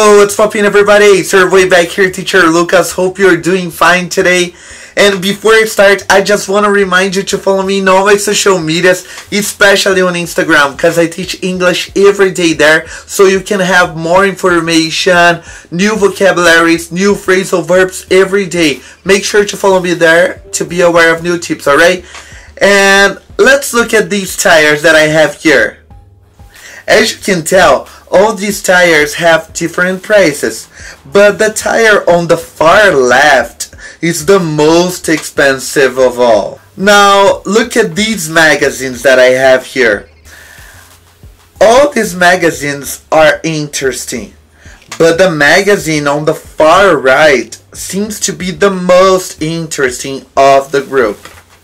Hello, what's poppin' everybody? Survey back here, teacher Lucas. Hope you're doing fine today. And before I start, I just want to remind you to follow me in all my social medias, especially on Instagram, because I teach English every day there, so you can have more information, new vocabularies, new phrasal verbs every day. Make sure to follow me there to be aware of new tips, alright? And let's look at these tires that I have here. As you can tell, all these tires have different prices, but the tire on the far left is the most expensive of all. Now, look at these magazines that I have here. All these magazines are interesting, but the magazine on the far right seems to be the most interesting of the group.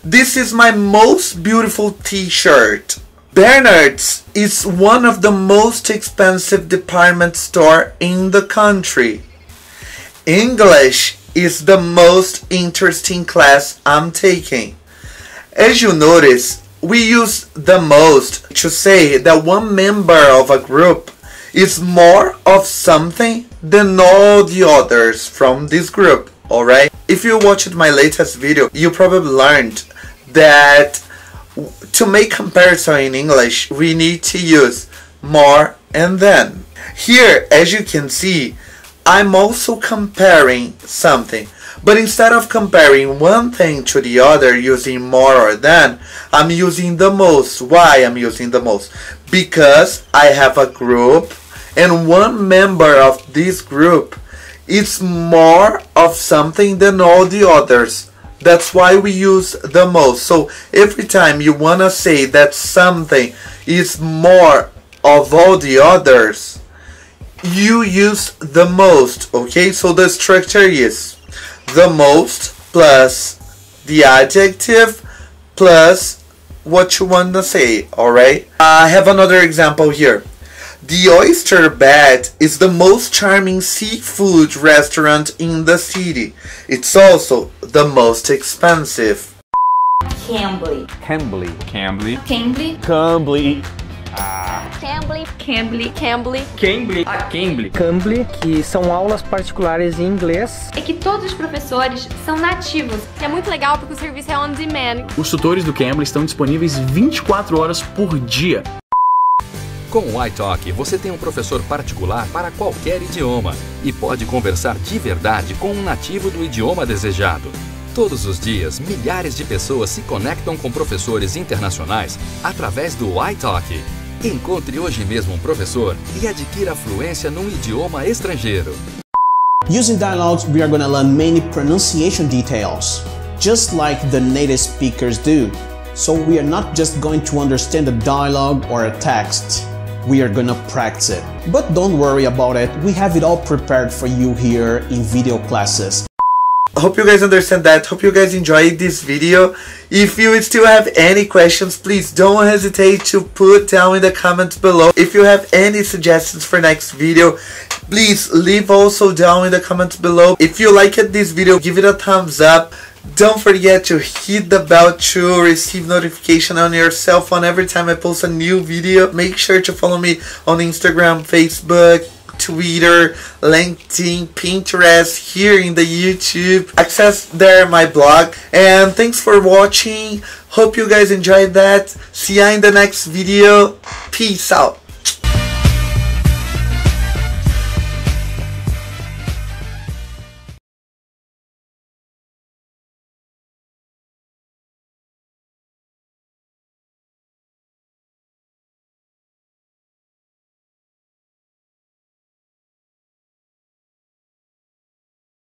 This is my most beautiful t-shirt. Bernard's is one of the most expensive department store in the country. English is the most interesting class I'm taking. As you notice, we use the most to say that one member of a group is more of something than all the others from this group, alright? If you watched my latest video, you probably learned that to make comparison in English, we need to use more and than. Here, as you can see, I'm also comparing something, but instead of comparing one thing to the other using more or than, I'm using the most. Why I'm using the most? Because I have a group and one member of this group is more of something than all the others. That's why we use the most. So every time you want to say that something is more of all the others, you use the most, okay? So the structure is the most plus the adjective plus what you want to say, alright? I have another example here. The oyster bed is the most charming seafood restaurant in the city. It's also the most expensive. Cambly. Cambly. Cambly. Cambly. Cambly. Cambly. Cambly. Cambly. Cambly. Cambly. Cambly, que são aulas particulares em inglês. É que todos os professores são nativos. É muito legal porque o serviço é on demand. Os tutores do Cambly estão disponíveis 24 horas por dia. Com o iTalk, você tem um professor particular para qualquer idioma e pode conversar de verdade com um nativo do idioma desejado. Todos os dias, milhares de pessoas se conectam com professores internacionais através do iTalk. Encontre hoje mesmo um professor e adquira fluência num idioma estrangeiro. Using dialogues, we are going to learn many pronunciation details, just like the native speakers do. So we are not just going to understand a dialogue or a text. We are gonna practice it. But don't worry about it, we have it all prepared for you here in video classes. Hope you guys understand that. Hope you guys enjoyed this video. If you still have any questions, please don't hesitate to put down in the comments below. If you have any suggestions for next video, please leave also down in the comments below. If you liked this video, give it a thumbs up. Don't forget to hit the bell to receive notification on your cell phone every time I post a new video. Make sure to follow me on Instagram, Facebook, Twitter, LinkedIn, Pinterest, here in the YouTube. Access there my blog. And thanks for watching. Hope you guys enjoyed that. See ya in the next video. Peace out.